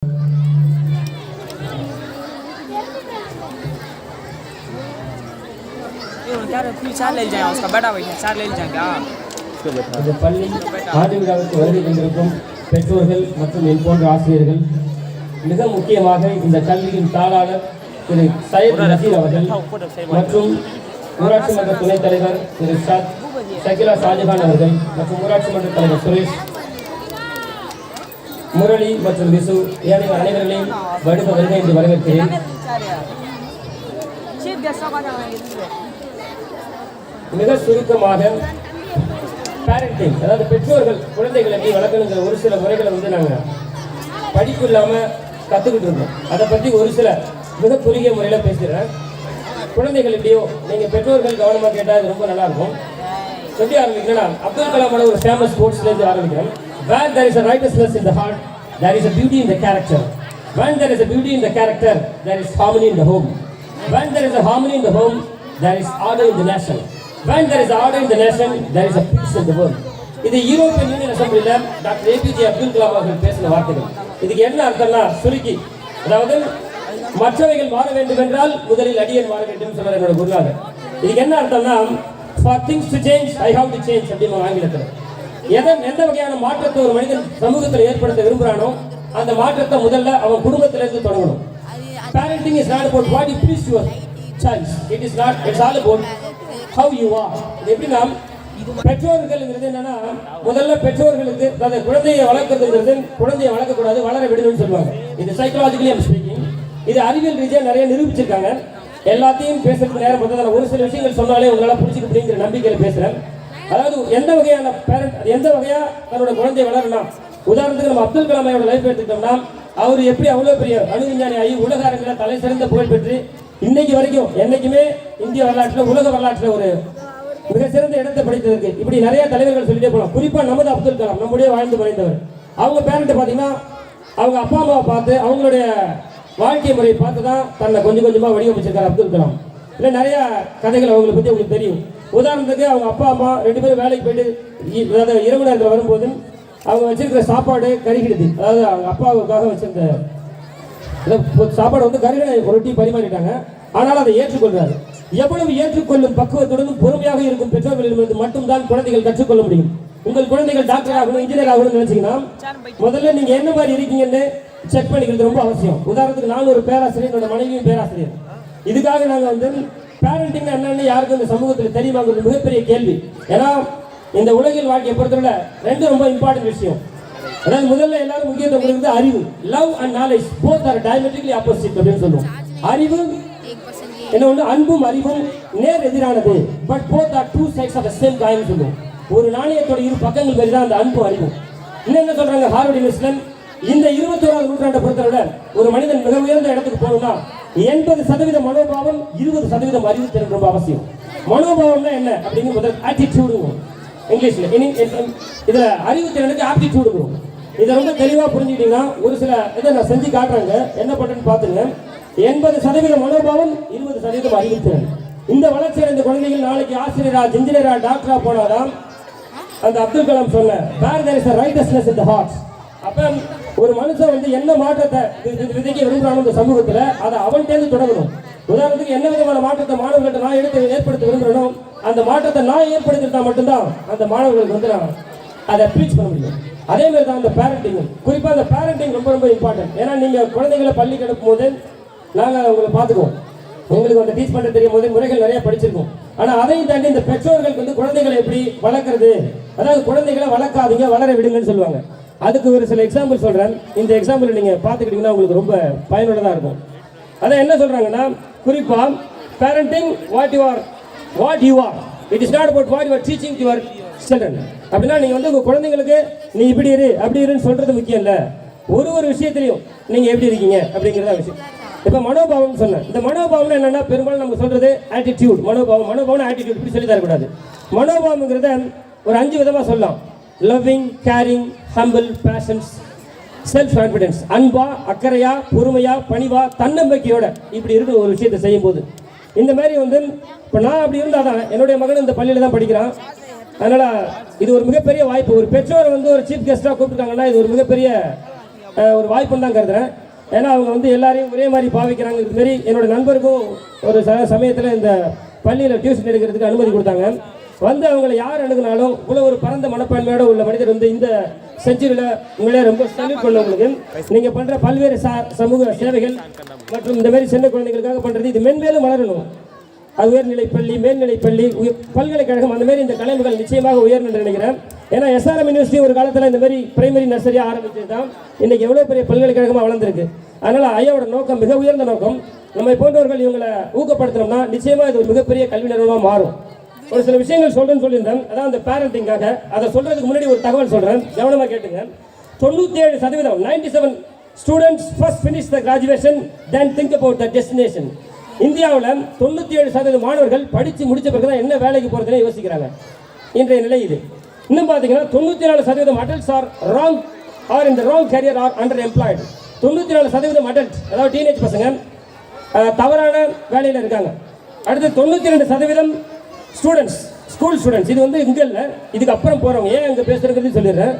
இந்த பள்ளி ஆண்டு விழாவுக்கு வருகை தந்திருக்கும் பெற்றோர்கள் மற்றும் என் போன்ற ஆசிரியர்கள், மிக முக்கியமாக இந்த கல்வியின் தாளாளர் திரு சையத் நசீர் அவர்கள் மற்றும் ஊராட்சி மன்ற துணைத் தலைவர் திரு ஷகிலா ஷாஜஹான் அவர்கள் மற்றும் ஊராட்சி மன்ற தலைவர் சுரேஷ், முரளி மற்றும் விசு ஏனைய அனைவர்களையும் வருகை என்று வரவேற்கிறேன். மிக சுருக்கமாக பேரண்டிங், அதாவது பெற்றோர்கள் குழந்தைகளை எப்படி வளர்க்கணுங்கிற ஒரு சில முறைகளை நாங்கள் படிப்பு இல்லாமல் கற்றுக்கிட்டு இருக்கோம். அதை பற்றி ஒரு சில மிக குறுகிய முறையில் பேசுகிறேன். குழந்தைகள் எப்படியோ நீங்கள் பெற்றோர்கள் கவனமாக கேட்டால் அது ரொம்ப நல்லாயிருக்கும். எப்படி ஆரம்பிக்கிறேன்னா, அப்துல் கலாமோட ஒரு ஃபேமஸ் ஸ்போர்ட்ஸ்லேருந்து ஆரம்பிக்கிறேன். Where there is a righteousness in the heart, there is a beauty in the character. When there is a beauty in the character, there is harmony in the home. When there is a harmony in the home, there is order in the nation. When there is order in the nation, there is a peace in the world. இது European Union அசம்பிளியில் doctor APJ Abdul Kalam அவர்கள் பேசின வார்த்தைகள். இதுக்கு என்ன அர்த்தம்னா, சுருக்கி, அதாவது மற்றவைகள் மாற வேண்டும் என்றால் முதலில் அடியன் மாற வேண்டும் சொல்றார் என்னோட குருநாதர். இதுக்கு என்ன அர்த்தம்னா, for things to change, I have to change அப்படின்னு ஆங்கிலத்தில். எந்த வகையான மாற்றத்தை ஒரு மனிதன் சமூகத்தில் ஏற்படுத்த விரும்புகிறானோ அந்த மாற்றத்தை முதல்ல அவன் குடும்பத்திலிருந்து தொடங்கணும். Parenting is not about what you please your child. It's all about how you are. இது எப்படின்னா, பெற்றோர்கள்ங்கிறது என்னன்னா, முதல்ல பெற்றோர்களுக்கு அதாவது குழந்தையை வளர்க்கறதுங்கிறது குழந்தையை வளர்க்கக்கூடாது, வளர விடணும்னு சொல்லுவாங்க. இது சைக்கலாஜிக்கலி ஐம் ஸ்பீக்கிங். இது அறிவியல் ரீதியாக நிறைய நிரூபிச்சிருக்காங்க. எல்லாத்தையும் பேசுறதுக்கு நேரம் பார்த்தா ஒரு சில விஷயங்கள் சொன்னாலே உங்களால் புரிஞ்சுக்க முடியுங்கிற நம்பிக்கையில் பேசுகிறேன். அதாவது எந்த வகையான பேரண்ட், எந்த வகையா தன்னோட குழந்தைய வளரலாம். உதாரணத்துக்கு நம்ம அப்துல் கலாமையோட லைஃப் எடுத்துக்கிட்டோம்னா, அவர் எப்படி அவ்வளோ பெரிய அணு விஞ்ஞானி ஆகி உலக அரங்கில் தலை சிறந்த புகழ் பெற்று இன்னைக்கு வரைக்கும் என்னைக்குமே இந்திய வரலாற்றில் உலக வரலாற்றில் ஒரு மிக சிறந்த இடத்தை படித்ததற்கு இப்படி நிறைய தலைவர்கள் சொல்லிட்டே போகலாம். குறிப்பாக நமது அப்துல் கலாம் நம்முடைய வாழ்ந்து மறைந்தவர். அவங்க பேரண்ட்டை பார்த்தீங்கன்னா, அவங்க அப்பா அம்மாவை பார்த்து அவங்களுடைய வாழ்க்கை முறையை பார்த்து தான் தன்னை கொஞ்சம் கொஞ்சமாக வடிவமைச்சிருக்காரு அப்துல் கலாம். இல்லை நிறைய கதைகள் அவங்களை பற்றி உங்களுக்கு தெரியும். உதாரணத்துக்கு அவங்க அப்பா அம்மா 2 பேரும் வேலைக்கு போயிட்டு அதாவது இரவு நேரத்தில் வரும்போது அவங்க வச்சிருக்கிற சாப்பாடு கருகிடுது. அதாவது அவங்க அப்பாவுக்காக வச்சிருந்த சாப்பாடு கருகின ரொட்டி பரிமாறிட்டாங்க. ஆனால் அதை ஏற்றுக்கொள்றாரு. எவ்வளவு ஏற்றுக்கொள்ளும் பக்குவத்துடனும் பொறுமையாக இருக்கும் பெற்றோர்களிடமிருந்து மட்டும்தான் குழந்தைகள் கற்றுக்கொள்ள முடியும். உங்கள் குழந்தைகள் டாக்டர் ஆகணும், இன்ஜினியர் ஆகணும்னு நினைச்சீங்கன்னா முதல்ல நீங்க என்ன மாதிரி இருக்கீங்கன்னு செக் பண்ணிக்கிறது ரொம்ப அவசியம். உதாரணத்துக்கு நான் ஒரு பேராசிரியர், என்னோட மனைவியும் பேராசிரியர். இதுக்காக நாங்கள் பேரண்டிங் என்னன்னு யாருக்கும் இந்த சமூகத்தில் தெரியுமாங்கிறது மிகப்பெரிய கேள்வி. ஏன்னா இந்த உலகில் வாழ்க்கையை பொறுத்தவரை 2 ரொம்ப இம்பார்ட்டன்ட் விஷயம். அதாவது முதல்ல எல்லாரும் முக்கியத்துவம் கொடுக்குறது அறிவு. Love and knowledge both are diametrically opposite அப்படின்னு சொல்லுவோம். அறிவு என்ன ஒன்று, அன்பும் அறிவும் நேர் எதிரானது. But both are two sides of the same coin சொல்லுவோம். ஒரு நாணயத்தோட 2 பக்கங்கள் மாதிரி தான் அந்த அன்பும் அறிவும். இன்னும் என்ன சொல்றாங்க ஹார்வர்ட் யூனிவர்சிட்டியில், இந்த 21ஆம் நூற்றாண்டை பொறுத்தவரை ஒரு மனிதன் மிக உயர்ந்த இடத்துக்கு போகணும்னா 80% மனோபாவம், 20% அறிவு திறன் ரொம்ப அவசியம். மனோபாவம்னா என்ன அப்படிங்கிற முதல் ஆட்டிடியூடுங்க இங்கிலீஷ்ல. இதுல அறிவு திறனுக்கு ஆப்டிடியூடுங்க. இதை ரொம்ப தெளிவா புரிஞ்சுக்கிட்டீங்கன்னா ஒரு சில இதை நான் செஞ்சு காட்டுறாங்க. என்ன பண்றேன்னு பாத்துங்க. 80% மனோபாவம், 20% அறிவு திறன். இந்த வளர்ச்சி அடைந்த குழந்தைகள் நாளைக்கு ஆசிரியரா, இன்ஜினியரா, டாக்டரா போனாதான் அந்த அப்துல் கலாம் சொன்ன where there is a righteousness in the heart. அப்ப ஒரு மனுஷன் என்ன மாற்றத்தை விதைக்க விரும்புறானோ இந்த சமூகத்துல அதை அவன்கிட்ட தொடங்கணும். உதாரணத்துக்கு என்ன விதமான மாற்றத்தை மாணவர்கள்ட்ட நான் ஏற்படுத்த விரும்புறனோ அந்த மாற்றத்தை நான் ஏற்படுத்திட்டா மட்டும்தான் அந்த மாணவர்களுக்கு நான் அதை ப்ரீச் பண்ண முடியும். அதே மாதிரி தான் அந்த பேரண்டிங். குறிப்பாக அந்த பேரண்டிங் ரொம்ப ரொம்ப இம்பார்ட்டன்ட். ஏன்னா நீங்க குழந்தைகளை பள்ளிக்கு அனுப்பும் போது நாங்கள் உங்களை பார்த்துக்குவோம். உங்களுக்கு அந்த டீச் பண்ண தெரியும் போது முறைகள் நிறைய படிச்சிருக்கோம். ஆனால் அதையும் தாண்டி இந்த பெற்றோர்களுக்கு குழந்தைகளை எப்படி வளர்க்கறது, அதாவது குழந்தைகளை வளர்க்காதீங்க, வளர விடுங்கன்னு சொல்லுவாங்க. அதுக்கு ஒரு சில எக்ஸாம்பிள் சொல்றேன். இந்த எக்ஸாம்பிள் நீங்க பாத்துக்கிட்டீங்கன்னா உங்களுக்கு ரொம்ப பயனுள்ளதா இருக்கும். அதான் என்ன சொல்றாங்கன்னா, குறிப்பா parenting what you are it is not about what you are teaching to your children. அப்படின்னா நீங்க உங்க குழந்தைங்களுக்கு நீ இப்படி இரு அப்படி இருன்னு சொல்றது முக்கியம் இல்ல. ஒரு விஷயத்திலையும் நீங்க எப்படி இருக்கீங்க அப்படிங்கிறதா விஷயம். இப்ப மனோபாவம் சொன்னேன். இந்த மனோபாவம் என்னன்னா பெரும்பாலும் நம்ம சொல்றது ஆட்டிடியூட். மனோபாவம் ஆட்டிடியூட் இப்படி சொல்லி தரக்கூடாது. மனோபாவம்ங்கிறத ஒரு 5 விதமா சொல்லலாம். Loving, caring, humble, patience, self confidence. அன்பா, அக்கறையா, பொறுமையா, பணிவா, தன்னம்பிக்கையோட இப்படி இருக்கிற ஒரு விஷயத்தை செய்யும் போது இந்த மாதிரி இப்போ நான் அப்படி இருந்தாதான் என்னுடைய மகன் இந்த பள்ளியில் தான் படிக்கிறான். அதனால இது ஒரு மிகப்பெரிய வாய்ப்பு. ஒரு பெற்றோர் ஒரு சீஃப் கெஸ்டாக கூப்பிட்டுருக்காங்கன்னா இது ஒரு மிகப்பெரிய ஒரு வாய்ப்புன்னு தான் கருதுறேன். ஏன்னா அவங்க வந்து எல்லாரையும் ஒரே மாதிரி பாவிக்கிறாங்க. இதுமாரி என்னோட நண்பருக்கும் ஒரு சமயத்தில் இந்த பள்ளியில் டியூஷன் எடுக்கிறதுக்கு அனுமதி கொடுத்தாங்க. வந்து அவங்கள யார் அணுகுனாலும் இவ்வளோ ஒரு பரந்த மனப்பான்மையோட உள்ள மனிதர் வந்து இந்த செஞ்சுரியில் உங்களே ரொம்ப சல்யூட் பண்ண உங்களுக்கு. நீங்கள் பண்ணுற பல்வேறு சமூக சேவைகள் மற்றும் இந்த மாதிரி சின்ன குழந்தைகளுக்காக பண்ணுறது இது மென்மேலும் வளரணும். அது உயர்நிலைப்பள்ளி, மேல்நிலைப்பள்ளி, பல்கலைக்கழகம் அந்த மாதிரி இந்த கலைமுகள் நிச்சயமாக உயர்ந்து நினைக்கிறேன். ஏன்னா எஸ்ஆர்எம் யூனிவர்சிட்டி ஒரு காலத்தில் இந்த மாதிரி பிரைமரி நர்சரியாக ஆரம்பிச்சது தான் இன்னைக்கு எவ்வளோ பெரிய பல்கலைக்கழகமாக வளர்ந்துருக்கு. அதனால் ஐயாவோட நோக்கம் மிக உயர்ந்த நோக்கம். நம்மை போன்றவர்கள் இவங்களை ஊக்கப்படுத்தினோம்னா நிச்சயமாக இது ஒரு மிகப்பெரிய கல்வி நிறுவனமாக மாறும். ஒரு சில விஷயங்கள் சொல்கிறேன்னு சொல்லியிருந்தேன். அதான் அந்த பேரண்டிங்காக அதை சொல்கிறதுக்கு முன்னாடி ஒரு தகவல் சொல்கிறேன், கவனமாக கேட்டுங்க. 97% 97 students first finish the graduation then think about the destination. இந்தியாவில் 97% மாணவர்கள் படித்து முடித்த பிறகு தான் என்ன வேலைக்கு போகிறதுன்னு யோசிக்கிறாங்க. இன்றைய நிலை இது. இன்னும் பார்த்தீங்கன்னா 94% adults are wrong or in the wrong career or underemployed. 94% adult, அதாவது டீனேஜ் பசங்க தவறான வேலையில் இருக்காங்க. அடுத்து 92% ஸ்டூடெண்ட்ஸ், ஸ்கூல் ஸ்டூடெண்ட்ஸ். இது வந்து இங்கே இல்லை, இதுக்கு அப்புறம் போகிறவங்க. ஏன் அங்கே பேசுகிறதுன்னு சொல்லிடுறேன்.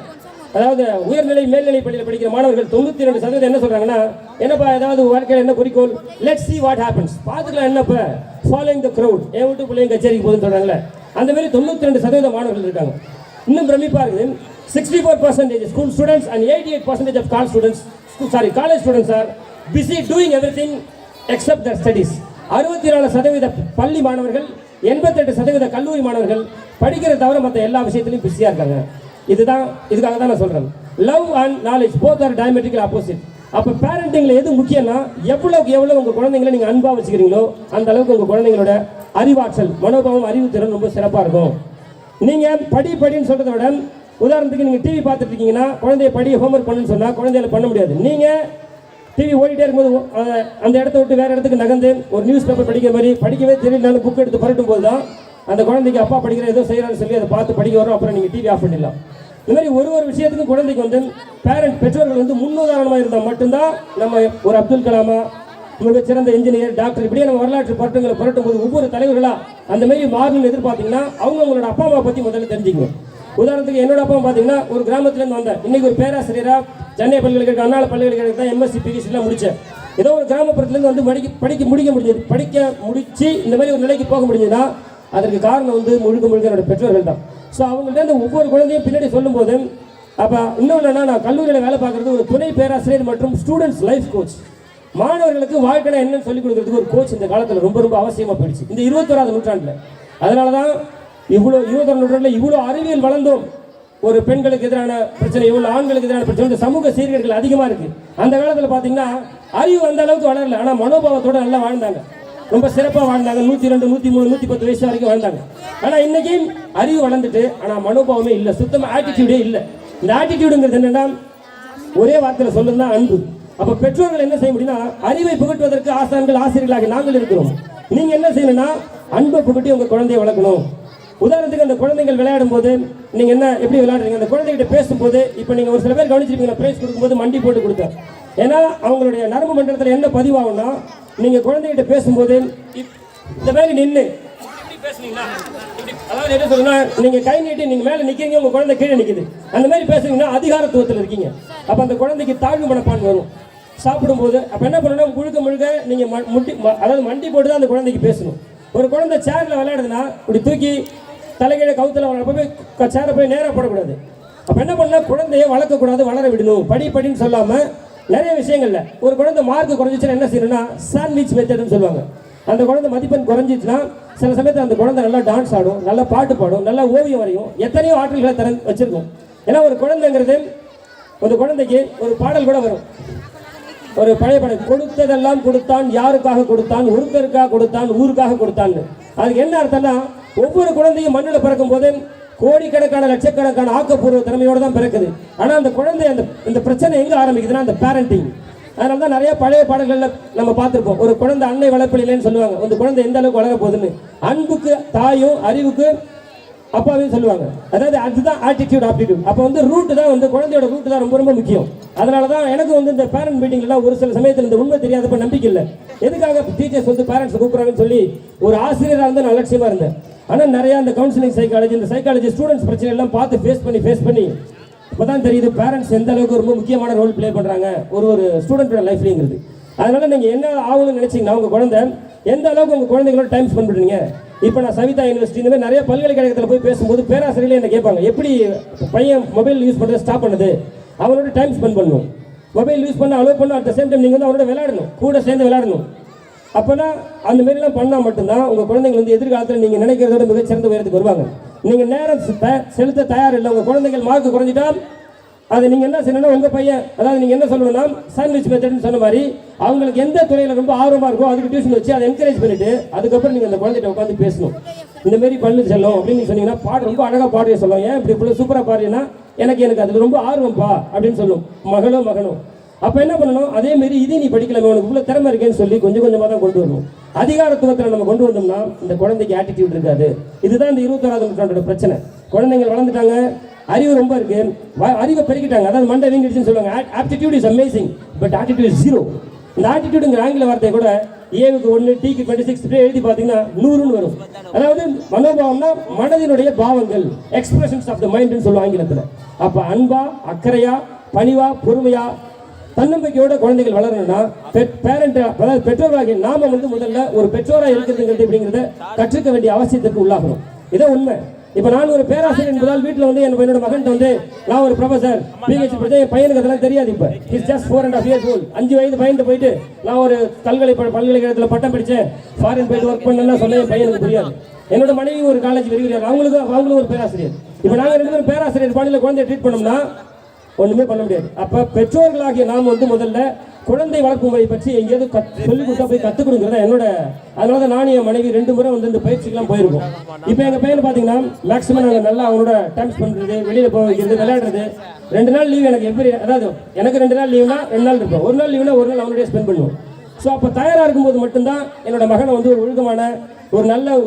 அதாவது உயர்நிலை மேல்நிலை பள்ளியில் படிக்கிற மாணவர்கள் 92% என்ன சொல்கிறாங்கன்னா, என்னப்பா ஏதாவது வாழ்க்கையில் என்ன குறிக்கோள், லெட்ஸ் சி வாட் ஹேப்பன்ஸ், பார்த்துக்கலாம் என்னப்பா, ஃபாலோயிங் த க்ரௌட், என் வீட்டு பிள்ளைங்க கச்சேரிக்கு போகுதுன்னு சொல்கிறாங்களே அந்த மாதிரி 92% மாணவர்கள் இருக்காங்க. இன்னும் பிரமிப்பாக இருக்குது, 64% school students and 88% of college students are busy doing everything except their studies. 64% பள்ளி மாணவர்கள், 88% கல்லூரி மாணவர்கள் படிக்கிற தவிர மற்ற எல்லா விஷயத்திலையும் பிஸியாக இருக்காங்க. இதுக்காக தான் நான் சொல்கிறேன். Love and knowledge both are diametrical opposite. அப்போ பேரண்டிங்கில் எது முக்கியம்னா, எவ்வளோக்கு எவ்வளோ உங்கள் குழந்தைங்களை நீங்கள் அன்பாக வச்சுக்கிறீங்களோ அந்த அளவுக்கு உங்கள் குழந்தைங்களோட அறிவாற்றல், மனோபாவம், அறிவுத்திறன் ரொம்ப சிறப்பாக இருக்கும். நீங்கள் படின்னு சொல்கிறத விட, உதாரணத்துக்கு நீங்கள் டிவி பார்த்துட்டு இருக்கீங்கன்னா குழந்தைய படி ஹோம்ஒர்க் பண்ணுன்னு சொன்னால் குழந்தைகளை பண்ண முடியாது. நீங்கள் டிவி ஓடிட்டே இருக்கும்போது அந்த இடத்த விட்டு வேறு இடத்துக்கு நகர்ந்து ஒரு நியூஸ் பேப்பர் படிக்கிற மாதிரி படிக்கவே தெரியலனாலும் புக் எடுத்து பரட்டும் போது தான் அந்த குழந்தைக்கு அப்பா படிக்கிற ஏதோ செய்கிறான்னு சொல்லி அதை பார்த்து படிக்க வரும். அப்புறம் நீங்கள் டிவி ஆஃப் பண்ணிடலாம். இந்த மாதிரி ஒரு விஷயத்துக்கும் குழந்தைக்கு வந்து பெற்றோர்கள் வந்து முன்னுதாரணமாக இருந்தால் மட்டும்தான் நம்ம ஒரு அப்துல் கலாமா, மிகச்சிறந்த இன்ஜினியர், டாக்டர், இப்படியே நம்ம வரலாற்று பட்டங்களை புரட்டும் போது ஒவ்வொரு தலைவர்களாக அந்த மாதிரி மாறணும்னு எதிர்பார்த்தீங்கன்னா அவங்களோட அப்பா அம்மா பற்றி முதல்ல தெரிஞ்சுக்கணும். உதாரணத்துக்கு என்னோட அப்பா பார்த்தீங்கன்னா ஒரு கிராமத்துலேருந்து வந்தேன். இன்னைக்கு ஒரு பேராசிரியராக சென்னை பல்கலைக்கழகம், அண்ணா பல்கலைக்கழகம் தான் எம்எஸ்சி பிஹெச்டிலாம் முடித்தேன். ஏதோ ஒரு கிராமப்புறத்துலேருந்து வந்து படிக்க முடிச்சு இந்த மாதிரி ஒரு நிலைக்கு போக முடிஞ்சதுன்னா அதற்கு காரணம் வந்து முழுக்க என்னோட பெற்றோர்கள் தான். ஸோ அவங்கள்ட்ட இந்த ஒவ்வொரு குழந்தையும் பின்னாடி சொல்லும்போது, அப்போ இன்னொன்று நான் கல்லூரியில் வேலை பார்க்குறது ஒரு துணை பேராசிரியர் மற்றும் ஸ்டூடெண்ட்ஸ் லைஃப் கோச். மாணவர்களுக்கு வாழ்க்கையில் என்னன்னு சொல்லிக் கொடுக்குறதுக்கு ஒரு கோச் இந்த காலத்தில் ரொம்ப அவசியமாக போயிடுச்சு இந்த 21ஆம் நூற்றாண்டில். அதனால தான் 21ஆம் நூற்றாண்டில் இவ்வளோ அறிவியல் வளர்ந்தோம். ஒரு பெண்களுக்கு எதிரான பிரச்சனை, இவ்வளோ ஆண்களுக்கு எதிரான பிரச்சனை, இந்த சமூக சீர்கேடுகள் அதிகமாக இருக்குது. அந்த காலத்தில் பார்த்தீங்கன்னா அறிவு அந்த அளவுக்கு வளரல, ஆனால் மனோபாவத்தோடு நல்லா வாழ்ந்தாங்க, ரொம்ப சிறப்பாக வாழ்ந்தாங்க. 102, 103, 110 வயசு வரைக்கும் வாழ்ந்தாங்க. ஆனால் இன்னைக்கு அறிவு வளர்ந்துட்டு ஆனால் மனோபாவமே இல்லை, சுத்தமாக ஆட்டிடியூடே இல்லை. இந்த ஆட்டிடியூடுங்கிறது என்னென்னா ஒரே வார்த்தையில் சொல்லுன்னா அன்பு. அப்போ பெற்றோர்கள் என்ன செய்ய முடியும்னா, அறிவை புகட்டுவதற்கு ஆசான்கள் ஆசிரியர்களாக நாங்கள் இருக்கிறோம். நீங்கள் என்ன செய்யணும்னா அன்பை புகட்டி உங்கள் குழந்தையை வளர்க்கணும். உதாரணத்துக்கு அந்த குழந்தைகள் விளையாடும் போது நீங்கள் எப்படி விளையாடுறீங்க, அந்த குழந்தைகிட்ட பேசும்போது இப்போ நீங்கள் ஒரு சில பேர் கவனிச்சிருப்பீங்க, பிரைஸ் கொடுக்கும்போது மண்டி போட்டு கொடுத்தேன். ஏன்னா அவங்களுடைய நரம்பு மண்டலத்தில் என்ன பதிவாகும்னா, நீங்கள் குழந்தைகிட்ட பேசும்போது இந்த மாதிரி நின்று பேசுனீங்கன்னா, அதாவது என்ன சொல்லுன்னா, நீங்கள் கை நீட்டி நீங்கள் மேலே நிற்கிறீங்க, உங்கள் குழந்தை கீழே நிற்கிது, அந்த மாதிரி பேசுனீங்கன்னா அதிகாரத்துவத்தில் இருக்கீங்க. அப்போ அந்த குழந்தைக்கு தாழ்வு மனப்பான்மை வரும். சாப்பிடும்போது அப்போ என்ன பண்ணணும், முழுக்க நீங்கள் அதாவது மண்டி போட்டு தான் அந்த குழந்தைக்கு பேசணும். ஒரு குழந்தை சேரில் விளையாடுதுன்னா இப்படி தூக்கி தலைகீழ கவுத்தில் போய் சேரை போய் நேராக போடக்கூடாது. அப்போ என்ன பண்ணால் குழந்தைய வளர்க்கக்கூடாது, வளர விடணும். படின்னு சொல்லாமல் நிறைய விஷயங்கள்ல ஒரு குழந்தை மார்க் குறைஞ்சிச்சுன்னா என்ன செய்யணும்னா சாண்ட்விச் மெத்தட்னு சொல்லுவாங்க. அந்த குழந்தை மதிப்பெண் குறைஞ்சிச்சுன்னா சில சமயத்தில் அந்த குழந்தை நல்லா டான்ஸ் ஆடும், நல்லா பாட்டு பாடும், நல்லா ஓவியம் வரையும், எத்தனையோ ஆற்றல்களை வச்சிருக்கும். ஏன்னா ஒரு குழந்தைங்கிறது, ஒரு குழந்தைக்கு ஒரு பாடல் கூட வரும், ஒரு பழைய பாடல், கொடுத்ததெல்லாம் கொடுத்தான், யாருக்காக கொடுத்தான், ஒருத்தருக்காக கொடுத்தான், ஊருக்காக கொடுத்தான்னு. அதுக்கு என்ன அர்த்தம்னா, ஒவ்வொரு குழந்தையும் மண்ணில் பிறக்கும் போது கோடிக்கணக்கான லட்சக்கணக்கான ஆக்கப்பூர்வ திறமையோடு தான் பிறக்குது. ஆனால் அந்த குழந்தை இந்த பிரச்சனை எங்கே ஆரம்பிக்குதுன்னா அந்த பேரண்டிங். அதனால தான் நிறைய பழைய பாடல்களில் நம்ம பார்த்துருப்போம், ஒரு குழந்தை அன்னை வளர்ப்பில்லைன்னு சொல்லுவாங்க. அந்த குழந்தை எந்த அளவுக்கு வளர போகுதுன்னு. அன்புக்கு தாயும் அறிவுக்கு அப்பாவையும் சொல்லுவாங்க. அதாவது அதுதான் ஆட்டிடியூட் ஆப்டிடியூட். அப்போ ரூட்டு தான் குழந்தையோட ரூட்டு தான் ரொம்ப முக்கியம். அதனால தான் எனக்கு இந்த பேரண்ட் மீட்டிங்லாம் ஒரு சில சமயத்தில் இந்த உண்மை தெரியாதப்ப நம்பிக்கை இல்லை. எதுக்காக டீச்சர்ஸ் பேரண்ட்ஸ் கூப்பிட்றாங்கன்னு சொல்லி ஒரு ஆசிரியராக இருந்து நான் அலட்சியமாக இருந்தேன். ஆனால் நிறையா இந்த கவுன்சிலிங் சைக்காலஜி, இந்த சைக்காலஜி ஸ்டூடெண்ட்ஸ் பிரச்சனை எல்லாம் பார்த்து ஃபேஸ் பண்ணி இப்போதான் தெரியுது பேரண்ட்ஸ் எந்த அளவுக்கு ரொம்ப முக்கியமான ரோல் ப்ளே பண்ணுறாங்க ஒரு ஸ்டூடெண்டோட லைஃப்லேங்கிறது. அதனால நீங்கள் என்ன ஆகணும்னு நினைச்சீங்கன்னா உங்கள் குழந்தை எந்த அளவுக்கு உங்கள் குழந்தைங்களோட டைம் ஸ்பெண்ட் பண்ணுறீங்க. இப்போ நான் சவிதா யூனிவர்சிட்டி இந்த மாதிரி நிறைய பல்கலைக்கழகத்தில் போய் பேசும்போது பேராசிரியர்களே என்ன கேட்பாங்க, எப்படி பையன் மொபைல் யூஸ் பண்ணுறது ஸ்டாப் பண்ணுது, அவனோட டைம் ஸ்பெண்ட் பண்ணணும், மொபைல் யூஸ் பண்ண அலோவ் பண்ணணும், அட் த சேம் டைம் நீங்கள் வந்து அவனோட விளையாடணும், கூட சேர்ந்து விளையாடணும். அப்போனா அந்த மாதிரிலாம் பண்ணால் மட்டும்தான் உங்கள் குழந்தைங்க வந்து எதிர்காலத்தில் நீங்கள் நினைக்கிறதோட மிகச்சிறந்த உயரத்துக்கு வருவாங்க. நீங்கள் நேரம் செலுத்த தயார் இல்லை, உங்கள் குழந்தைகள் மார்க் குறைஞ்சிட்டா அது நீங்கள் என்ன செய்யணும்னா உங்கள் பையன், அதாவது நீங்கள் என்ன சொல்லணும்னா சாண்ட்விச் மெத்தட்னு சொன்ன மாதிரி அவங்களுக்கு எந்த துறையில் ரொம்ப ஆர்வமாக இருக்கோ அதுக்கு டியூஷன் வச்சு அதை என்கரேஜ் பண்ணிவிட்டு அதுக்கப்புறம் நீங்கள் அந்த குழந்தைகிட்ட உட்காந்து பேசணும். இந்தமாரி பண்ணு செல்லும் அப்படின்னு சொன்னீங்கன்னா பாடு ரொம்ப அழகாக பாடுற சொல்லுவோம். ஏன் இப்படி சூப்பராக பாடுறீங்கன்னா எனக்கு அதில் ரொம்ப ஆர்வம்ப்பா அப்படின்னு சொல்லும் மகனும். அப்போ என்ன பண்ணணும், அதேமாரி இதையும் நீ படிக்கலாமே, உனக்கு இவ்வளோ திறமை இருக்கேன்னு சொல்லி கொஞ்சம் கொஞ்சமாக தான் கொண்டு வரணும். அதிகாரத்துவத்தில் நம்ம கொண்டு வந்தோம்னா இந்த குழந்தைக்கு ஆட்டிடியூட் இருக்காது. இதுதான் இந்த 21ஆம் நூற்றாண்டோட பிரச்சனை. குழந்தைங்க வளர்ந்துட்டாங்க, அறிவு ரொம்ப இருக்கு, அறிவை பெருக்கிட்டாங்க, அதாவது மண்டை வீங்கிடுச்சுன்னு சொல்லுவாங்க. Aptitude is amazing but attitude is 0. இந்த ஆட்டிடியூடுங்கிற ஆங்கில வார்த்தை கூட ஏவுக்கு 1 டிக்கு 26 எழுதி பார்த்தீங்கன்னா 100ன்னு வரும். அதாவது மனோபாவம்னா மனதினுடைய பாவங்கள், எக்ஸ்பிரஷன்ஸ் ஆஃப் த மைண்ட்னு சொல்லுவாங்க ஆங்கிலத்தில். அப்போ அன்பா, அக்கறையா, பணிவா, பொறுமையா, தன்னம்பிக்கையோட குழந்தைகள் வளரணும்னா அதாவது பெற்றோராகிய நாம வந்து முதல்ல ஒரு பெற்றோராக இருக்கிறதுங்கிறது அப்படிங்கிறத கற்றுக்க வேண்டிய அவசியத்துக்கு உள்ளாகணும். இதான் உண்மை. இப்போ நான் ஒரு பேராசிரியர் என்பதால் வீட்டில் வந்து என்னோட மகன்கிட்ட வந்து நான் ஒரு ப்ரொஃபசர் பிஹெச்டி படித்தேன், என் பையனுக்கு அதெல்லாம் தெரியாது. இப்போ இஸ் ஜஸ்ட் 4.5 years old. 5 வயது பையன் போயிட்டு நான் ஒரு பல்கலைக்கழகத்தில் பட்டம் படித்தேன், ஃபாரின் போயிட்டு ஒர்க் பண்ணேன்னா சொன்ன என் பையனுக்கு புரியாது. என்னோட மனைவி ஒரு காலேஜ் வருகிறார், அவங்களும் ஒரு பேராசிரியர். இப்போ நாங்கள் 2 பேரும் பேராசிரியர் பாணியில் குழந்தைய ட்ரீட் பண்ணோம்னா ஒன்றுமே பண்ண முடியாது. அப்போ பெற்றோர்களாகிய நாம் வந்து முதல்ல குழந்தை வளர்ப்பு முறை பற்றி எங்கேயாவது சொல்லிக் கொடுத்தா போய் கற்றுக் கொடுக்குறதா என்னோட. அதனால தான் நான் என் மனைவி 2 முறை வந்து இந்த பயிற்சிக்கெல்லாம் போயிருக்கோம். இப்போ எங்கள் பையனை பார்த்தீங்கன்னா மேக்ஸிமம் நாங்கள் நல்லா அவங்களோட டைம் ஸ்பெண்ட் பண்ணுறது, வெளியில் போக வைக்கிறது, விளையாடுறது. 2 நாள் லீவ் எனக்கு அதாவது எனக்கு 2 நாள் லீவ்னா 2 நாள் இருப்போம், 1 நாள் லீவ்னா 1 நாள் அவனுடைய ஸ்பெண்ட் பண்ணுவோம். ஸோ அப்போ தயாராக இருக்கும்போது மட்டும்தான் என்னோட மகனை வந்து ஒரு ஒழுக்கமான ஒரு நல்ல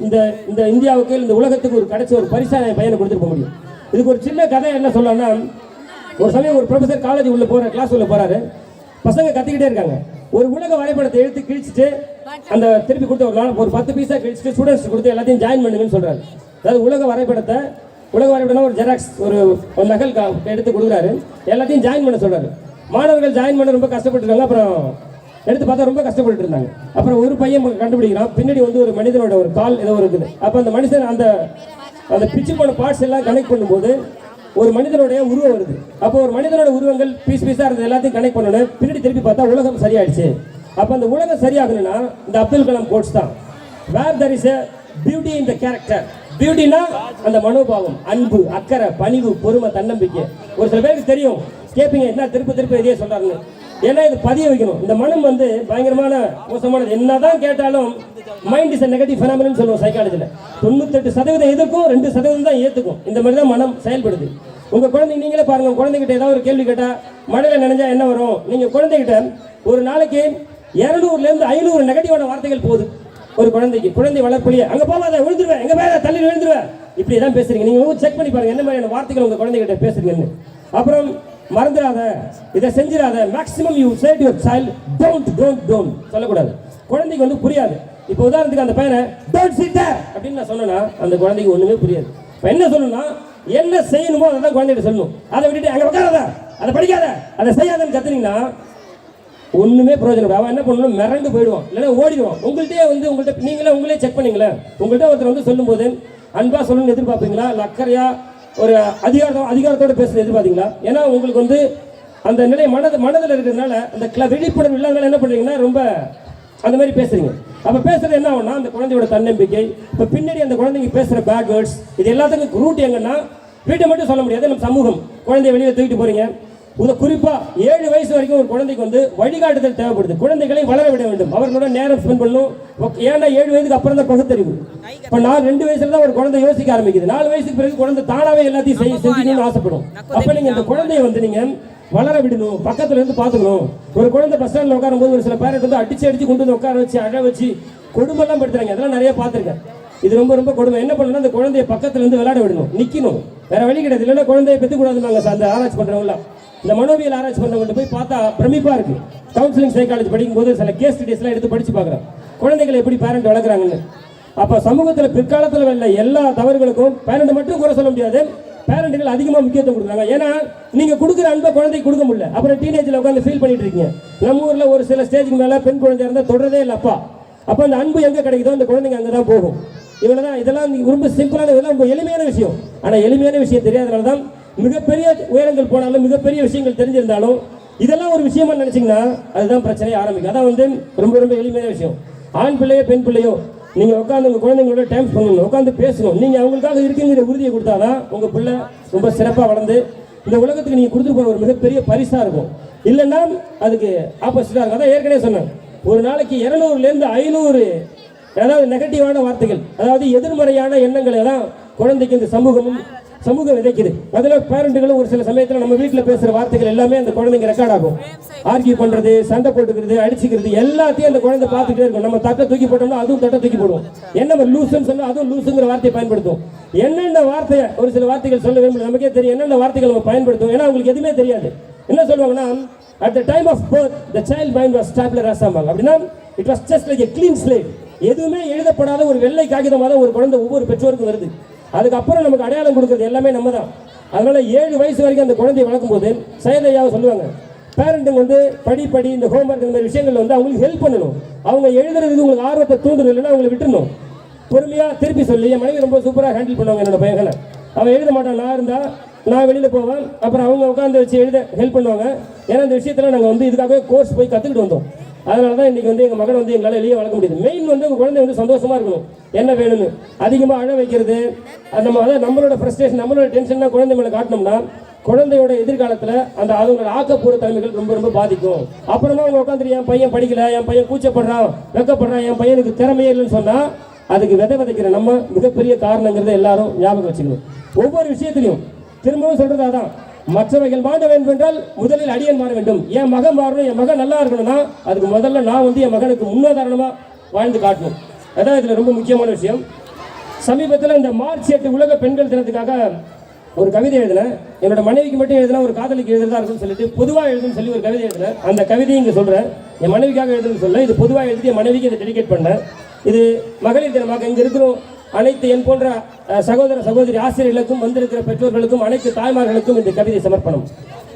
இந்த இந்தியாவுக்கு இந்த உலகத்துக்கு ஒரு கிடைச்ச ஒரு பரிசா என் பையனை கொடுத்துட்டு போக முடியும். இதுக்கு ஒரு சின்ன கதை என்ன சொல்லலாம்னா, ஒரு சமயம் ஒரு ப்ரொஃபசர் காலேஜ் கிளாஸ் உள்ள போறாரு, பசங்க கத்திக்கிட்டே இருக்காங்க. ஒரு உலக வரைபடத்தை எடுத்து கிழிச்சிட்டு அந்த திருப்பி கொடுத்து ஒரு 10 பீஸா கிழிச்சிட்டு ஸ்டூடெண்ட்ஸ் கொடுத்து எல்லாத்தையும் ஜாயின் பண்ணுங்கன்னு சொல்றாரு. அதாவது உலக வரைபடம்னா ஒரு ஜெராக்ஸ் ஒரு நகல் எடுத்து கொடுக்குறாரு, எல்லாத்தையும் ஜாயின் பண்ண சொல்றாரு. மாணவர்கள் ஜாயின் பண்ண ரொம்ப கஷ்டப்பட்டுருக்காங்க. அப்புறம் எடுத்து பார்த்தா ரொம்ப கஷ்டப்பட்டு இருந்தாங்க. அப்புறம் ஒரு பையன் கண்டுபிடிக்கிறான், பின்னாடி வந்து ஒரு மனிதனோட ஒரு கால் ஏதோ இருக்குது. அப்போ அந்த மனுஷன் அந்த பிச்சு போன பார்ட்ஸ் எல்லாம் கனெக்ட் பண்ணும்போது ஒரு மனிதனுடைய உருவம் வருது. அப்போ ஒரு மனிதனோட உருவங்கள் பீஸா இருந்தது எல்லாத்தையும் கனெக்ட் பண்ணணும். பின்னாடி திருப்பி பார்த்தா உலகம் சரியாயிடுச்சு. அப்போ அந்த உலகம் சரியாகணும்னா இந்த அப்துல் கலாம் கோட்ஸ் தான், வேர் there is a beauty in the character. பியூட்டினா அந்த மனோபாவம், அன்பு, அக்கறை, பணிவு, பொறுமை, தன்னம்பிக்கை. ஒரு சில பேருக்கு தெரியும், கேட்பீங்க என்ன திருப்பி இதே சொல்றாருன்னு. ஏன்னா இது பதிய வைக்கணும். இந்த மனம் வந்து பயங்கரமான மோசமானது. என்னதான் கேட்டாலும் மைண்ட் இஸ் நெகட்டிவ் ஃபெனாமினன் சொல்லுவோம் சைக்காலஜியில். 98% எதிர்க்கும், 2% தான் ஏற்றுக்கும். இந்த மாதிரி தான் மனம் செயல்படுது. உங்கள் குழந்தைங்க நீங்களே பாருங்கள், குழந்தைகிட்ட ஏதாவது ஒரு கேள்வி கேட்டால் மழையில் நினைஞ்சா என்ன வரும், நீங்கள் குழந்தைகிட்ட ஒரு நாளைக்கு 200லேருந்து 500 நெகட்டிவான வார்த்தைகள் போகுது. ஒரு குழந்தை வளர்ப்புலையே அங்கே போகாத விழுந்துருவேன், எங்கே போய் தள்ளி விழுந்துருவேன், இப்படி தான் பேசுறீங்க. நீங்கள் செக் பண்ணி பாருங்கள் என்ன மாதிரியான வார்த்தைகள் உங்கள் குழந்தைகிட்ட பேசுறீங்கன்னு. அப்புறம் மறந்துடாத, இதை செஞ்சிடாத. Maximum you say to your child don't சொல்லக்கூடாது. குழந்தைக்கு வந்து புரியாது. இப்போ உதாரணத்துக்கு அந்த பையனை டோன்ட் சிட் தேர் அப்படின்னு நான் சொன்னேன்னா அந்த குழந்தைக்கு ஒன்றுமே புரியாது. இப்போ என்ன சொல்லணும்னா என்ன செய்யணுமோ அதை தான் குழந்தைகிட்ட சொல்லணும். அதை விட்டுட்டு அங்கே உட்காராத, அதை படிக்காத, அதை செய்யாதன்னு கத்துனீங்கன்னா ஒன்றுமே பிரயோஜனம். அவன் என்ன பண்ணணும், மிரண்டு போயிடுவான், இல்லைன்னா ஓடிடுவான். உங்கள்கிட்ட உங்களே செக் பண்ணீங்களேன். உங்கள்கிட்ட ஒருத்தர் வந்து சொல்லும்போது அன்பா சொல்லணும்னு எதிர்பார்ப்பீங்களா, இல்லை அக்கறையா ஒரு அதிகாரத்தோட பேசுறது எதிர்பார்த்தீங்களா? ஏன்னா உங்களுக்கு வந்து அந்த நிலை மனதில் இருக்கிறதுனால அந்த விழிப்புணர்வு இல்லாதனால என்ன பண்ணுறீங்கன்னா ரொம்ப அந்த மாதிரி பேசுறீங்க. அப்போ பேசுறது என்ன ஆகும்னா அந்த குழந்தையோட தன்னம்பிக்கை, இப்போ பின்னாடி அந்த குழந்தைங்க பேசுகிற பேட் வேர்ட்ஸ், இது எல்லாத்துக்கும் ரூட் எங்கன்னா வீட்டை மட்டும் சொல்ல முடியாது, நம்ம சமூகம். குழந்தைய வெளியே தூக்கிட்டு போறீங்க, குறிப்பாக 7 வயசு வரைக்கும் ஒரு குழந்தைக்கு வந்து வழிகாட்டுதல் தேவைப்படுது. குழந்தைகளை வளர விட வேண்டும், அவர்களோட நேரம் ஸ்பெண்ட் பண்ணணும். ஏன்னா 7 வயதுக்கு அப்புறம் தான் பகுத்தறிவு. இப்போ நான் 2 வயசுல தான் ஒரு குழந்தை யோசிக்க ஆரம்பிக்குது. 4 வயசுக்கு பிறகு குழந்தை தானாவே எல்லாத்தையும் செஞ்சுக்கணும்னு ஆசைப்படும். அப்போ நீங்கள் இந்த குழந்தைய வந்து நீங்கள் வளர விடணும், பக்கத்துல இருந்து பார்த்துக்கணும். ஒரு குழந்தை பஸ் ஸ்டாண்டில் உட்காரும் போது ஒரு சில பேரண்ட் வந்து அடிச்சு கொண்டு வந்து உட்கார வச்சு அழ வச்சு கொடுமைலாம் படுத்துறாங்க. அதெல்லாம் நிறைய பார்த்துருக்கேன். இது ரொம்ப கொடுமை. என்ன பண்ணணும், அந்த குழந்தைய பக்கத்துல இருந்து விளையாட விடணும், நிற்கணும், வேற வழி கிடையாது. இல்லைன்னா குழந்தைய பெற்றுக்கூடாதுன்னாங்க அந்த ஆராய்ச்சி பண்றவங்களாம். இந்த மனோவியல் ஆராய்ச்சி பண்ணவங்க போய் பார்த்தா பிரமிப்பா இருக்கு. கவுன்சிலிங் சைக்காலஜி படிக்கும் போது சில கேஸ் ஸ்டடிஸ்லாம் எடுத்து படிச்சு பார்க்குறேன், குழந்தைகளை எப்படி பேரண்ட் வளர்க்குறாங்கன்னு. அப்போ சமூகத்தில் பிற்காலத்தில் உள்ள எல்லா தவறுகளுக்கும் பேரண்ட் மட்டும் குறை சொல்ல முடியாது, பேரண்ட்டுகள் அதிகமாக முக்கியத்துவம் கொடுக்குறாங்க. ஏன்னா நீங்கள் கொடுக்குற அன்பை குழந்தைக்கு கொடுக்க முடியல, அப்புறம் டீனேஜில் உட்காந்து ஃபீல் பண்ணிட்டு இருக்கீங்க. நம்ம ஊரில் ஒரு சில ஸ்டேஜுக்கு மேலே பெண் குழந்தை இருந்தால் தொடரதே இல்லை அப்பா. அப்போ அந்த அன்பு எங்கே கிடைக்குதோ அந்த குழந்தைங்க அங்கே தான் போகும். இவ்வளோதான். இதெல்லாம் ரொம்ப சிம்பிளான, இதெல்லாம் ரொம்ப எளிமையான விஷயம். ஆனால் எளிமையான விஷயம் தெரியாதனால தான் மிகப்பெரிய உயரங்கள் போனாலும் மிகப்பெரிய விஷயங்கள் தெரிஞ்சிருந்தாலும் இதெல்லாம் ஒரு விஷயமா நினைச்சிங்கன்னா அதுதான் பிரச்சனையே ஆரம்பிக்கும். அதான் வந்து ரொம்ப ரொம்ப எளிமையான விஷயம். ஆண் பிள்ளையோ பெண் பிள்ளையோ நீங்கள் உட்காந்து உங்கள் குழந்தைங்களோட டைம் பண்ணணும், உட்காந்து பேசணும். நீங்கள் அவங்களுக்காக இருக்குங்கிற உறுதியை கொடுத்தாதான் உங்கள் பிள்ளை ரொம்ப சிறப்பாக வளர்ந்து இந்த உலகத்துக்கு நீங்கள் கொடுத்துட்டு போகிற ஒரு மிகப்பெரிய பரிசாக இருக்கும். இல்லைன்னா அதுக்கு ஆப்போசிட்டாக இருக்கும். அதான் ஏற்கனவே சொன்னேன், ஒரு நாளைக்கு 200லேருந்து 500 அதாவது நெகட்டிவான வார்த்தைகள், அதாவது எதிர்மறையான எண்ணங்களை தான் குழந்தைக்கு இந்த சமூகம் விதைக்குது. அதில் பேரண்ட்டுகளும் ஒரு சில சமயத்தில் நம்ம வீட்டில் பேசுகிற வார்த்தைகள் எல்லாமே அந்த குழந்தைங்க ரெக்கார்ட் ஆகும். ஆர்கியூ பண்ணுறது, சண்டை போட்டுக்கிறது, அடிச்சுக்கிறது எல்லாத்தையும் அந்த குழந்தை பார்த்துட்டே இருக்கும். நம்ம தட்டை தூக்கி போட்டோம்னா அதுவும் தட்டை தூக்கி போடுவோம். என்ன லூசுன்னு சொன்னால் அதுவும் லூசுங்கிற வார்த்தையை பயன்படுத்தும். என்னென்ன வார்த்தையை ஒரு சில வார்த்தைகள் சொல்ல விரும்பல, நமக்கே தெரியும் என்னென்ன வார்த்தைகள் நம்ம பயன்படுத்தும். ஏன்னா அவங்களுக்கு எதுவுமே தெரியாது. என்ன சொல்லுவாங்கன்னா, at the time of birth the child mind was tabula rasa. அப்படின்னா it was just like a clean slate. எதுவுமே எழுதப்படாத ஒரு வெள்ளை காகிதமாக தான் ஒரு குழந்தை ஒவ்வொரு பெற்றோருக்கும் வருது. அதுக்கப்புறம் நமக்கு அடையாளம் கொடுக்குறது எல்லாமே நம்ம தான். அதனால 7 வயசு வரைக்கும் அந்த குழந்தையை வளர்க்கும் போது சைதையாவை சொல்லுவாங்க, பேரண்ட்டுங்க வந்து படி இந்த ஹோம்ஒர்க் இந்த மாதிரி விஷயங்கள் வந்து அவங்களுக்கு ஹெல்ப் பண்ணணும். அவங்க எழுதுறதுக்கு உங்களுக்கு ஆர்வத்தை தூண்டணும், இல்லைன்னா அவங்களை விட்டுணும். பொறுமையாக திருப்பி சொல்லி என் மனைவி ரொம்ப சூப்பராக ஹேண்டில் பண்ணுவாங்க என்னோட பையன்களை. அவன் எழுத மாட்டான், நான் இருந்தால் நான் வெளியில் போவேன், அப்புறம் அவங்க உட்காந்து வச்சு எழுத ஹெல்ப் பண்ணுவாங்க. ஏன்னா இந்த விஷயத்தில் நாங்கள் வந்து இதுக்காகவே கோர்ஸ் போய் கற்றுக்கிட்டு வந்தோம். அதனால தான் இன்றைக்கி வந்து எங்கள் மகனை வந்து எங்களால் வெளியே வளர்க்க முடியுது. மெயின் வந்து உங்கள் குழந்தை வந்து சந்தோஷமாக இருக்கணும். என்ன வேணும்னு அதிகமாக அழ வைக்கிறது, நம்ம அதாவது நம்மளோட ஃப்ரஸ்ட்ரேஷன் நம்மளோட டென்ஷன் குழந்தை மேலே காட்டினோம்னா குழந்தையோட எதிர்காலத்தில் அந்த அவங்களோட ஆக்கப்பூர்வ தன்மைகள் ரொம்ப ரொம்ப பாதிக்கும். அப்புறமா அவங்க உட்காந்துட்டு என் பையன் படிக்கல, என் பையன் கூச்சப்படுறான், வெக்கப்படுறான், என் பையனுக்கு திறமையே இல்லைன்னு சொன்னால் அதுக்கு விதைக்கிற நம்ம மிகப்பெரிய காரணங்கிறத எல்லாரும் ஞாபகம் வச்சுக்கணும். ஒவ்வொரு விஷயத்திலையும் திரும்பவும் சொல்றது அதான், மற்றவைகள் மாற வேண்டும் என்றால் முதலில் அடியன் மாற வேண்டும். என் மகன் மாறணும், என் மகன் நல்லா இருக்கணும்னா அதுக்கு முதல்ல நான் வந்து என் மகனுக்கு முன்னுதாரணமாக வாழ்ந்து காட்டணும். அதான் இதில் ரொம்ப முக்கியமான விஷயம். சமீபத்தில் இந்த மார்ச் 8 உலக பெண்கள் தினத்துக்காக ஒரு கவிதை எழுதினேன். என்னோட மனைவிக்கு மட்டும் எழுதினா ஒரு காதலிக்கு எழுதுறதா இருக்குன்னு சொல்லிட்டு பொதுவாக எழுதுன்னு சொல்லி ஒரு கவிதை எழுதினேன். அந்த கவிதையை இங்கே சொல்கிறேன், என் மனைவிக்காக எழுதுன்னு சொல்ல, இது பொதுவாக எழுதி என் மனைவிக்கு இதை டெடிகேட் பண்ணேன். இது மகளிர் தினமாக இங்கே இருக்கிறோம் அனைத்து என் போன்ற சகோதர சகோதரி ஆசிரியர்களுக்கும் வந்திருக்கிற பெற்றோர்களுக்கும் அனைத்து தாய்மார்களுக்கும் இந்த கவிதை சமர்ப்பணம்.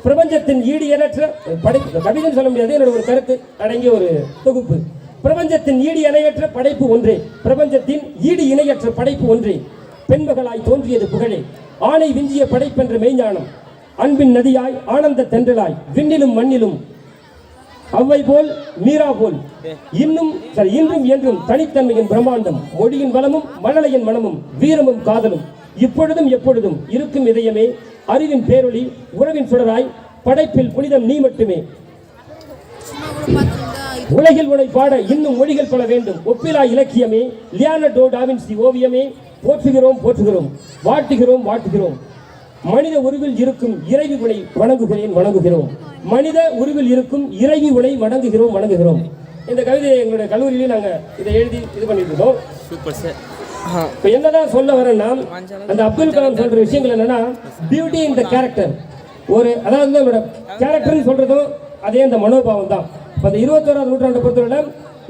பிரபஞ்சத்தின் ஈடு இணையற்ற படைப்பு, கவிதைன்னு சொல்ல முடியாது, என்னோட ஒரு கருத்து அடங்கிய ஒரு தொகுப்பு. பிரபஞ்சத்தின் ஈடு இணையற்ற படைப்பு ஒன்றே, பிரபஞ்சத்தின் ஈடு இணையற்ற படைப்பு ஒன்றே, பெண்மகளாய் தோன்றியது புகழே, ஆணை விஞ்சிய படைப்பென்ற மெய்ஞானம், அன்பின் நதியாய் ஆனந்த தென்றலாய் விண்ணிலும் மண்ணிலும் அவ்வை போல் மீரா போல் இன்றும் என்றும் தனித்தன்மையின் பிரம்மாண்டம், மொழியின் வளமும் மழலையின் மனமும் வீரமும் காதலும் இப்பொழுதும் எப்பொழுதும் இருக்கும் இதயமே, அறிவின் பேரொளி உறவின் சுடராய் படைப்பில் புனிதம் நீ மட்டுமே, உலகில் உனை பாட இன்னும் மொழிகள் பல வேண்டும், ஒப்பிலா இலக்கியமே, லியோனார்டோ டாவின்சி ஓவியமே, போற்றுகிறோம் போற்றுகிறோம் வாட்டுகிறோம் வாட்டுகிறோம், மனித உருவில் இருக்கும் இறைவி உனை வணங்குகிறோம், மனித உருவில் இருக்கும் இறைவி உனை வணங்குகிறோம். இந்த கவிதையை எங்களுடைய கல்லூரியிலேயே நாங்கள் இதை எழுதி இது பண்ணிட்டு இருக்கோம். இப்போ என்னதான் சொல்ல வரேன்னா, அந்த அப்துல் கலாம் சொல்ற விஷயங்கள் என்னன்னா, பியூட்டி இன் த கேரக்டர். அதாவது நம்மளோட கேரக்டர்னு சொல்றதும் அதே அந்த மனோபாவம் தான். இப்போ அந்த 21ஆம் நூற்றாண்டை பொறுத்தவரை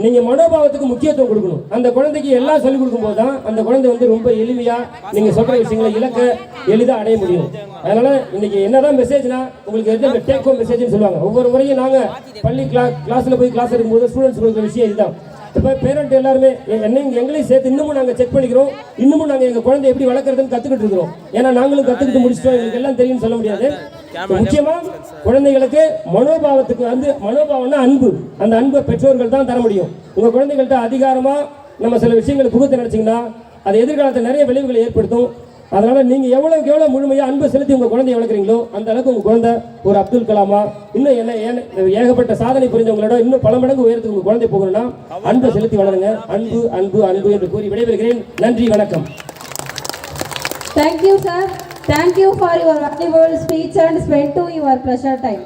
நீங்கள் மனோபாவத்துக்கு முக்கியத்துவம் கொடுக்கணும். அந்த குழந்தைக்கு எல்லாம் சொல்லிக் கொடுக்கும்போது தான் அந்த குழந்தை வந்து ரொம்ப எளிமையாக நீங்கள் சொல்கிற விஷயங்களை இலக்க எளிதாக அடைய முடியும். அதனால் இன்னைக்கு என்னதான் மெசேஜ்னா உங்களுக்கு எந்த டேக் ஹோம் மெசேஜ்னு சொல்லுவாங்க. ஒவ்வொரு முறையும் நாங்கள் பள்ளி கிளாஸில் போய் கிளாஸ் எடுக்கும்போது ஸ்டூடெண்ட்ஸ் கொடுக்குற விஷயம் இதுதான். இப்போ பேரண்ட் எல்லாருமே எங்களையும் சேர்த்து இன்னமும் நாங்கள் செக் பண்ணிக்கிறோம். இன்னமும் நாங்கள் எங்கள் குழந்தை எப்படி வளர்க்குறதுன்னு கற்றுக்கிட்டு இருக்கிறோம். ஏன்னா நாங்களும் கற்றுக்கிட்டு முடிச்சிட்டோம், எங்களுக்கு எல்லாம் தெரியும்னு சொல்ல முடியாது. முக்கியமா குழந்தைகளுக்கு மனோபாவம்னா அன்பு. அந்த அன்பை பெற்றோர்கள் தான் தர முடியும். உங்க குழந்தைகள்கிட்ட அதிகாரமா நம்ம சில விஷயங்களை புகுத்த நினைச்சீங்கன்னா அது எதிர்காலத்தில் நிறைய விளைவுகளை ஏற்படுத்தும். அதனால நீங்க எவ்வளவுக்கு எவ்வளவு முழுமையா அன்பு செலுத்தி உங்க குழந்தையை வளர்க்குறீங்களோ அந்த அளவுக்கு உங்க குழந்தை ஒரு அப்துல் கலாமா இன்னும் ஏகப்பட்ட சாதனை புரிந்தவங்களோட இன்னும் பல மடங்கு உயரத்துக்கு உங்க குழந்தை போகணும்னா அன்பை செலுத்தி வளருங்க. அன்பு அன்பு அன்பு என்று கூறி விடைபெறுகிறேன். நன்றி, வணக்கம். Thank you, sir. Thank you for your valuable speech and spent to your pleasure time.